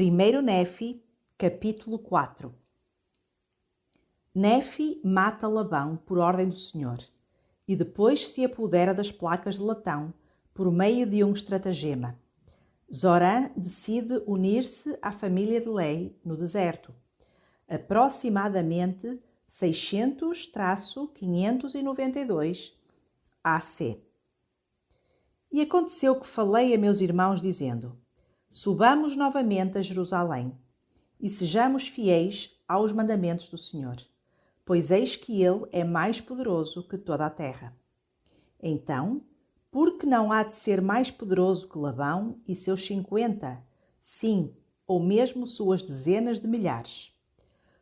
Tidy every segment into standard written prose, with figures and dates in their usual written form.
1 Nefi, capítulo 4. Nefi mata Labão por ordem do Senhor e depois se apodera das placas de latão por meio de um estratagema. Zorã decide unir-se à família de Lei no deserto, aproximadamente 600-592 AC. E aconteceu que falei a meus irmãos dizendo: subamos novamente a Jerusalém e sejamos fiéis aos mandamentos do Senhor, pois eis que Ele é mais poderoso que toda a terra. Então, por que não há de ser mais poderoso que Labão e seus 50, sim, ou mesmo suas dezenas de milhares?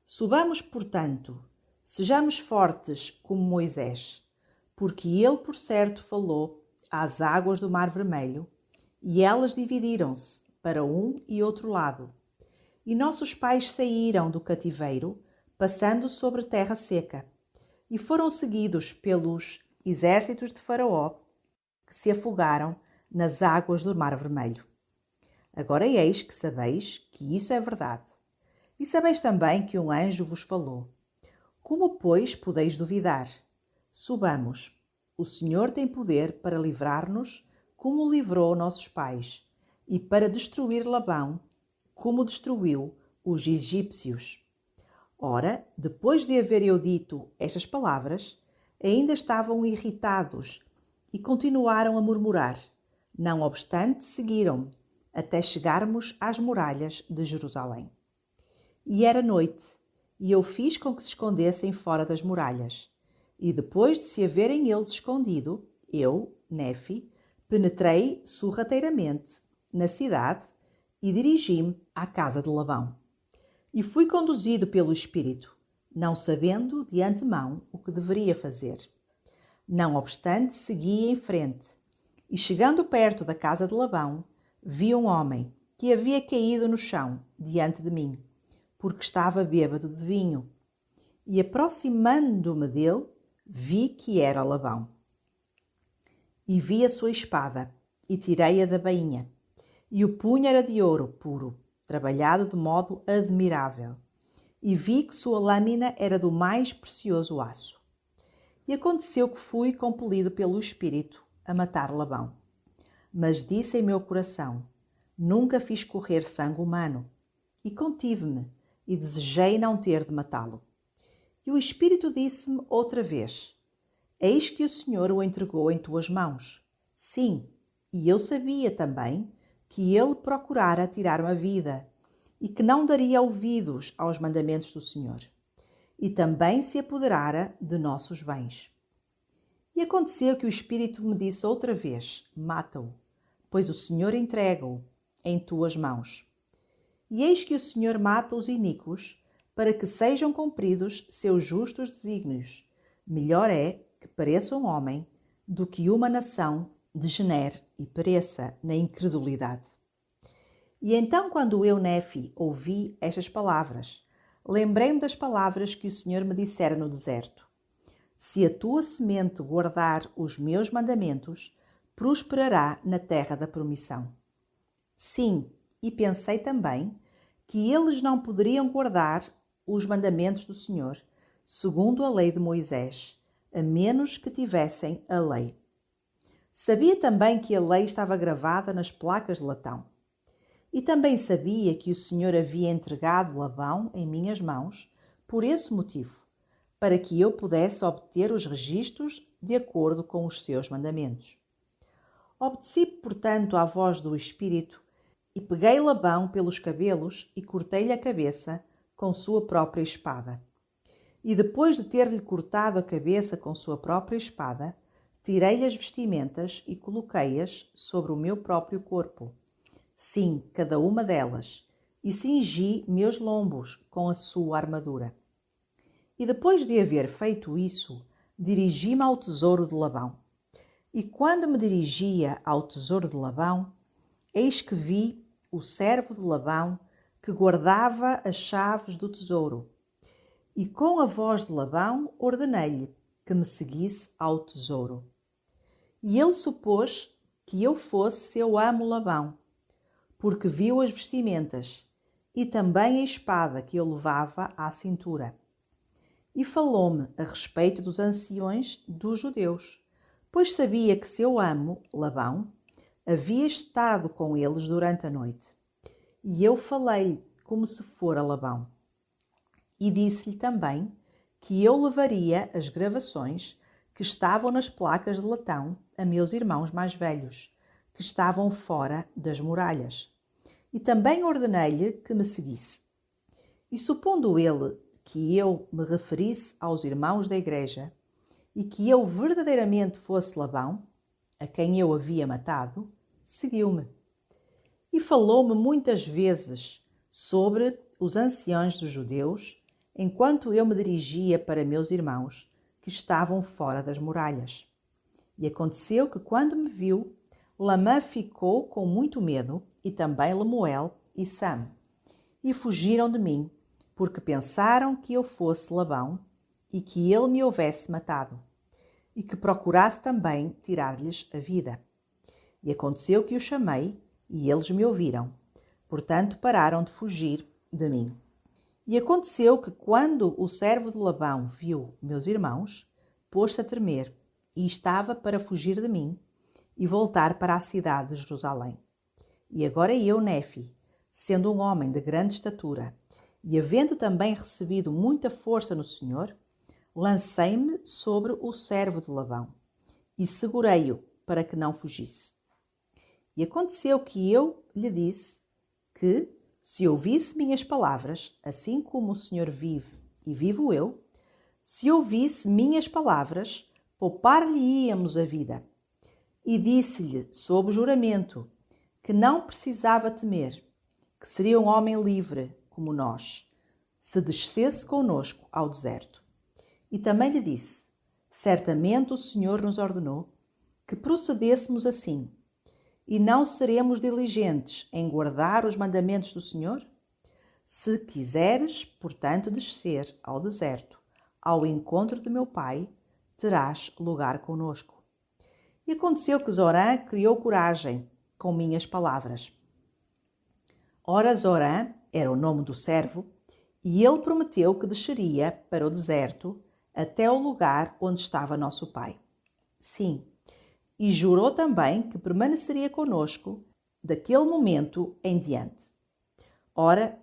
Subamos, portanto, sejamos fortes como Moisés, porque ele, por certo, falou às águas do Mar Vermelho, e elas dividiram-se para um e outro lado. E nossos pais saíram do cativeiro, passando sobre terra seca, e foram seguidos pelos exércitos de Faraó, que se afogaram nas águas do Mar Vermelho. Agora eis que sabeis que isso é verdade. E sabeis também que um anjo vos falou. Como, pois, podeis duvidar? Subamos. O Senhor tem poder para livrar-nos, como livrou nossos pais, e para destruir Labão, como destruiu os egípcios. Ora, depois de haver eu dito estas palavras, ainda estavam irritados e continuaram a murmurar. Não obstante, seguiram-me, até chegarmos às muralhas de Jerusalém. E era noite, e eu fiz com que se escondessem fora das muralhas. E depois de se haverem eles escondido, eu, Nefi, penetrei sorrateiramente na cidade e dirigi-me à casa de Labão. E fui conduzido pelo Espírito, não sabendo de antemão o que deveria fazer. Não obstante, segui em frente, e chegando perto da casa de Labão, vi um homem que havia caído no chão diante de mim, porque estava bêbado de vinho. E aproximando-me dele, vi que era Labão. E vi a sua espada, e tirei-a da bainha. E o punho era de ouro puro, trabalhado de modo admirável. E vi que sua lâmina era do mais precioso aço. E aconteceu que fui compelido pelo Espírito a matar Labão. Mas disse em meu coração: nunca fiz correr sangue humano. E contive-me, e desejei não ter de matá-lo. E o Espírito disse-me outra vez: eis que o Senhor o entregou em tuas mãos. Sim, e eu sabia também que ele procurara tirar-me a vida, e que não daria ouvidos aos mandamentos do Senhor. E também se apoderara de nossos bens. E aconteceu que o Espírito me disse outra vez: mata-o, pois o Senhor entrega-o em tuas mãos. E eis que o Senhor mata os iníquos, para que sejam cumpridos seus justos desígnios. Melhor é que pareça um homem do que uma nação degenere e pereça na incredulidade. E então, quando eu, Nefi, ouvi estas palavras, lembrei-me das palavras que o Senhor me dissera no deserto: se a tua semente guardar os meus mandamentos, prosperará na terra da promissão. Sim, e pensei também que eles não poderiam guardar os mandamentos do Senhor, segundo a lei de Moisés, a menos que tivessem a lei. Sabia também que a lei estava gravada nas placas de latão. E também sabia que o Senhor havia entregado Labão em minhas mãos, por esse motivo, para que eu pudesse obter os registros de acordo com os seus mandamentos. Obedeci, portanto, à voz do Espírito, e peguei Labão pelos cabelos e cortei-lhe a cabeça com sua própria espada. E depois de ter-lhe cortado a cabeça com sua própria espada, tirei-lhe as vestimentas e coloquei-as sobre o meu próprio corpo. Sim, cada uma delas, e cingi meus lombos com a sua armadura. E depois de haver feito isso, dirigi-me ao tesouro de Labão. E quando me dirigia ao tesouro de Labão, eis que vi o servo de Labão que guardava as chaves do tesouro. E com a voz de Labão ordenei-lhe que me seguisse ao tesouro. E ele supôs que eu fosse seu amo Labão, porque viu as vestimentas e também a espada que eu levava à cintura. E falou-me a respeito dos anciões dos judeus, pois sabia que seu amo, Labão, havia estado com eles durante a noite. E eu falei como se fora Labão. E disse-lhe também que eu levaria as gravações que estavam nas placas de latão a meus irmãos mais velhos, que estavam fora das muralhas. E também ordenei-lhe que me seguisse. E supondo ele que eu me referisse aos irmãos da igreja e que eu verdadeiramente fosse Labão, a quem eu havia matado, seguiu-me. E falou-me muitas vezes sobre os anciãos dos judeus, enquanto eu me dirigia para meus irmãos, que estavam fora das muralhas. E aconteceu que, quando me viu, Lamã ficou com muito medo, e também Lemuel e Sam, e fugiram de mim, porque pensaram que eu fosse Labão e que ele me houvesse matado, e que procurasse também tirar-lhes a vida. E aconteceu que os chamei, e eles me ouviram. Portanto, pararam de fugir de mim. E aconteceu que, quando o servo de Labão viu meus irmãos, pôs-se a tremer, e estava para fugir de mim e voltar para a cidade de Jerusalém. E agora eu, Nefi, sendo um homem de grande estatura, e havendo também recebido muita força no Senhor, lancei-me sobre o servo de Labão, e segurei-o para que não fugisse. E aconteceu que eu lhe disse que, se ouvisse minhas palavras, assim como o Senhor vive e vivo eu, se ouvisse minhas palavras, poupar-lhe-íamos a vida. E disse-lhe, sob juramento, que não precisava temer, que seria um homem livre, como nós, se descesse conosco ao deserto. E também lhe disse, certamente o Senhor nos ordenou que procedêssemos assim, e não seremos diligentes em guardar os mandamentos do Senhor? Se quiseres, portanto, descer ao deserto, ao encontro de meu pai, terás lugar conosco. E aconteceu que Zorã criou coragem com minhas palavras. Ora, Zorã era o nome do servo, e ele prometeu que desceria para o deserto até o lugar onde estava nosso pai. Sim, e jurou também que permaneceria conosco daquele momento em diante. Ora,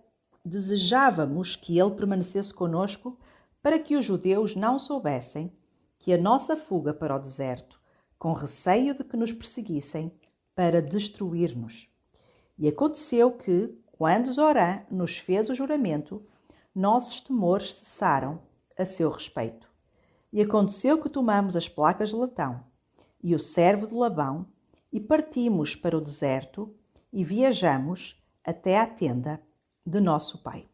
desejávamos que ele permanecesse conosco para que os judeus não soubessem que a nossa fuga para o deserto, com receio de que nos perseguissem, para destruir-nos. E aconteceu que, quando Zorã nos fez o juramento, nossos temores cessaram a seu respeito. E aconteceu que tomamos as placas de latão e o servo de Labão e partimos para o deserto e viajamos até à tenda de nosso pai.